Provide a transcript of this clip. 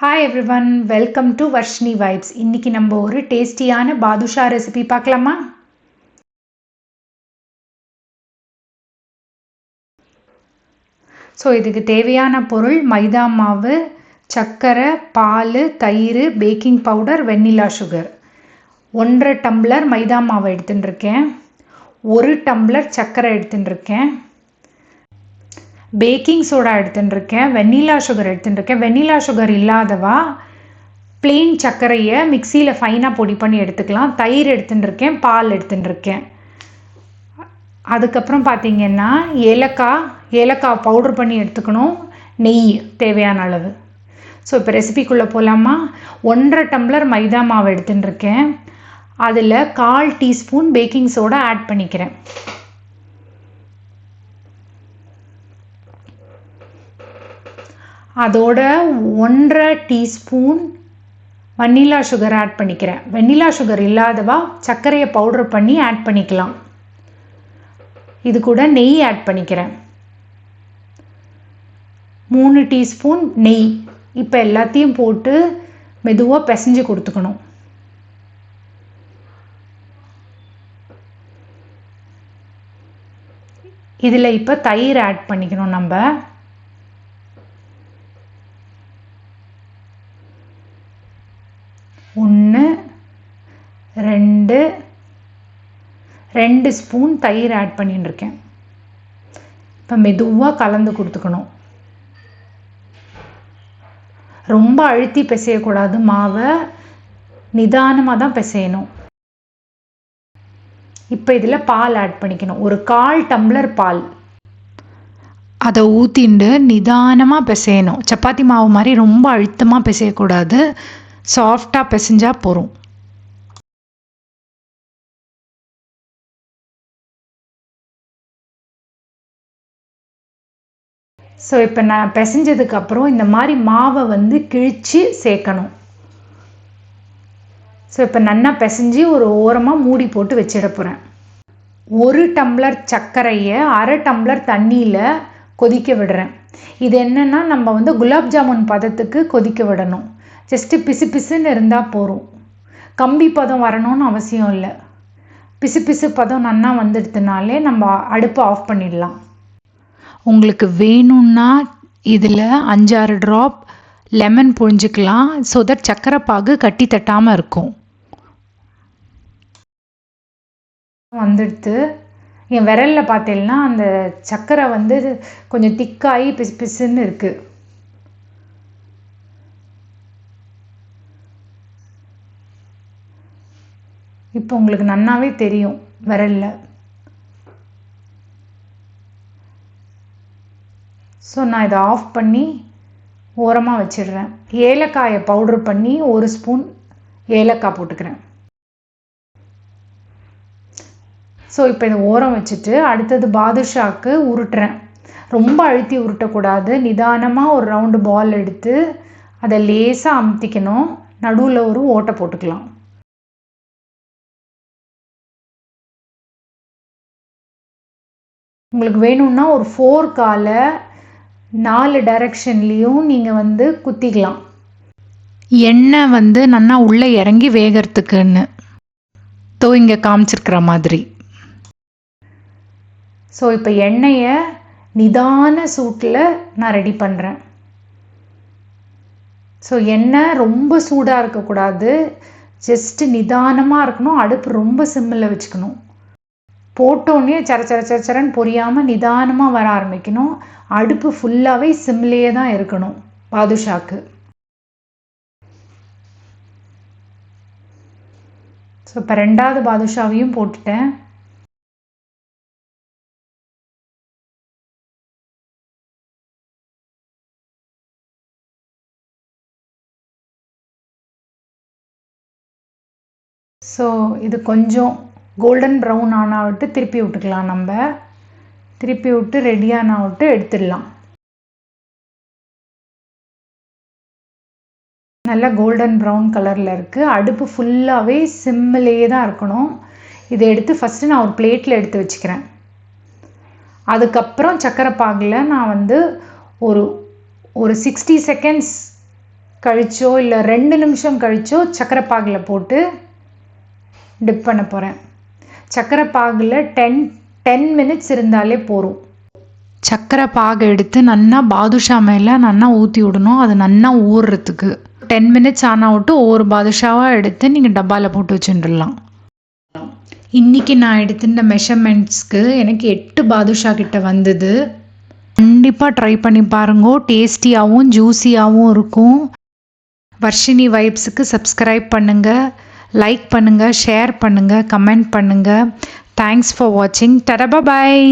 Hi everyone, welcome to Varshini vibes. இன்றைக்கி நம்ம ஒரு டேஸ்டியான பாதுஷா ரெசிபி பார்க்கலாமா? ஸோ இதுக்கு தேவையான பொருள் மைதா மாவு, சர்க்கரை, பால், தயிர், baking powder, vanilla sugar. 1.5 tumbler maida மாவு எடுத்துட்டுருக்கேன். 1 டம்ளர் சர்க்கரை எடுத்துட்டுருக்கேன். பேக்கிங் சோடா எடுத்துட்டுருக்கேன். வெண்ணிலா சுகர் எடுத்துட்டுருக்கேன். வெண்ணிலா சுகர் இல்லாதவா பிளெயின் சர்க்கரையை மிக்சியில் ஃபைனாக பொடி பண்ணி எடுத்துக்கலாம். தயிர் எடுத்துட்டுருக்கேன். பால் எடுத்துட்டுருக்கேன். அதுக்கப்புறம் பார்த்திங்கன்னா ஏலக்காய் பவுட்ரு பண்ணி எடுத்துக்கணும். நெய் தேவையான அளவு. ஸோ இப்போ ரெசிபிக்குள்ளே போகலாமா? 1.5 டம்ளர் மைதா மாவு எடுத்துட்டுருக்கேன். அதில் 1/4 டீஸ்பூன் பேக்கிங் சோடா ஆட் பண்ணிக்கிறேன். அதோட 1.5 டீஸ்பூன் வனிலா சுகர் ஆட் பண்ணிக்கிறேன். வெண்ணிலா சுகர் இல்லாதவா சர்க்கரையை பவுடர் பண்ணி ஆட் பண்ணிக்கலாம். இது கூட நெய் ஆட் பண்ணிக்கிறேன். 3 டீஸ்பூன் நெய். இப்போ எல்லாத்தையும் போட்டு மெதுவாக பிசைஞ்சு கொடுத்துக்கணும். இதில் இப்போ தயிர் ஆட் பண்ணிக்கணும். நம்ம 2 ஸ்பூன் தயிர் ஆட் பண்ணிட்டுருக்கேன். இப்போ மெதுவாக கலந்து கொடுத்துக்கணும். ரொம்ப அழுத்தி பிசையக்கூடாது. மாவை நிதானமாக தான் பிசையணும். இப்போ இதில் பால் ஆட் பண்ணிக்கணும். ஒரு 1/4 டம்ளர் பால். அதை ஊற்றிண்டு நிதானமாக பிசையணும். சப்பாத்தி மாவு மாதிரி ரொம்ப அழுத்தமாக பிசையக்கூடாது. சாஃப்டாக பிசைஞ்சால் போதும். ஸோ இப்போ நான் பிசைஞ்சதுக்கப்புறம் இந்த மாதிரி மாவை கிழித்து சேர்க்கணும். ஸோ இப்போ நல்லா பிசைஞ்சு ஒரு ஓரமாக மூடி போட்டு வச்சிட போகிறேன். 1 டம்ளர் சர்க்கரையை 1/2 டம்ளர் தண்ணியில் கொதிக்க விடுறேன். இது என்னென்னா நம்ம குலாப் ஜாமுன் பதத்துக்கு கொதிக்க விடணும். ஜஸ்ட்டு பிசு பிசுன்னு இருந்தால் போதும். கம்பி பதம் வரணும்னு அவசியம் இல்லை. பிசு பிசு பதம் நல்லா வந்துடுதுனாலே நம்ம அடுப்பை ஆஃப் பண்ணிடலாம். உங்களுக்கு வேணும்னா இதில் 5-6 ட்ராப் லெமன் புழிஞ்சிக்கலாம். ஸோ தட் சர்க்கரை பாகு கட்டி தட்டாமல் இருக்கும். வந்துடுத்து என் விரலில் பார்த்தீங்கன்னா அந்த சர்க்கரை கொஞ்சம் திக்காகி பிசு பிசுன்னு இருக்குது. இப்போ உங்களுக்கு நன்னாவே தெரியும் விரலில். ஸோ நான் இதை ஆஃப் பண்ணி ஓரமாக வச்சிடுறேன். ஏலக்காயை பவுட்ரு பண்ணி 1 ஸ்பூன் ஏலக்காய் போட்டுக்கிறேன். ஸோ இப்போ இதை ஓரம் வச்சுட்டு அடுத்தது பாதுஷாக்கு உருட்டுறேன். ரொம்ப அழுத்தி உருட்டக்கூடாது. நிதானமாக ஒரு ரவுண்டு பால் எடுத்து அதை லேசாக அமுத்திக்கணும். நடுவில் ஒரு ஓட்டை போட்டுக்கலாம். உங்களுக்கு வேணும்னா ஒரு ஃபோர்க்கால 4 டைரக்ஷன்லேயும் நீங்கள் குத்திக்கலாம். எண்ணெய் நல்லா உள்ளே இறங்கி வேகிறதுக்குன்னு இங்கே காமிச்சிருக்கிற மாதிரி. ஸோ இப்போ எண்ணெயை நிதான சூட்டில் நான் ரெடி பண்ணுறேன். ஸோ எண்ணெய் ரொம்ப சூடாக இருக்கக்கூடாது. ஜஸ்ட்டு நிதானமாக இருக்கணும். அடுப்பு ரொம்ப சிம்மில் வச்சுக்கணும். போட்டோன்னே சரன்னு பொரியாமல் நிதானமாக வர ஆரம்பிக்கணும். அடுப்பு ஃபுல்லாகவே சிம்லேயே தான் இருக்கணும் பாதுஷாக்கு. ஸோ இப்போ 2வது பாதுஷாவையும் போட்டுட்டேன். ஸோ இது கொஞ்சம் கோல்டன் ப்ரௌன் ஆனால் விட்டு திருப்பி விட்டுக்கலாம். நம்ம திருப்பி விட்டு ரெடியான விட்டு எடுத்துடலாம். நல்லா கோல்டன் ப்ரௌன் கலரில் இருக்குது. அடுப்பு ஃபுல்லாகவே சிம்மிலேயே தான் இருக்கணும். இதை எடுத்து ஃபஸ்ட்டு நான் ஒரு பிளேட்டில் எடுத்து வச்சுக்கிறேன். அதுக்கப்புறம் சர்க்கரை பாகில் நான் ஒரு 60 செகண்ட்ஸ் கழிச்சோ இல்லை 2 நிமிஷம் கழிச்சோ சர்க்கரை பாகில் போட்டு டிப் பண்ண போகிறேன். சர்க்கரை பாகில் 10 மினிட்ஸ் இருந்தாலே போதும். சர்க்கரை பாகு எடுத்து நல்லா பாதுஷா மேலே நல்லா ஊற்றி விடணும், அது நல்லா ஊறுறதுக்கு. 10 மினிட்ஸ் ஆனால் விட்டு ஒவ்வொரு பாதுஷாவாக எடுத்து நீங்கள் டப்பாவில் போட்டு வச்சுட்டுடலாம். இன்றைக்கி நான் எடுத்துட்ட மெஷர்மெண்ட்ஸ்க்கு எனக்கு 8 பாதுஷா கிட்ட வந்தது. கண்டிப்பாக ட்ரை பண்ணி பாருங்க, டேஸ்டியாகவும் ஜூஸியாகவும் இருக்கும். வர்ஷினி வைப்ஸுக்கு சப்ஸ்கிரைப் பண்ணுங்கள், லைக் பண்ணுங்கள், ஷேர் பண்ணுங்கள், கமெண்ட் பண்ணுங்கள். தேங்க்ஸ் ஃபார் வாட்சிங். டடா பாய்.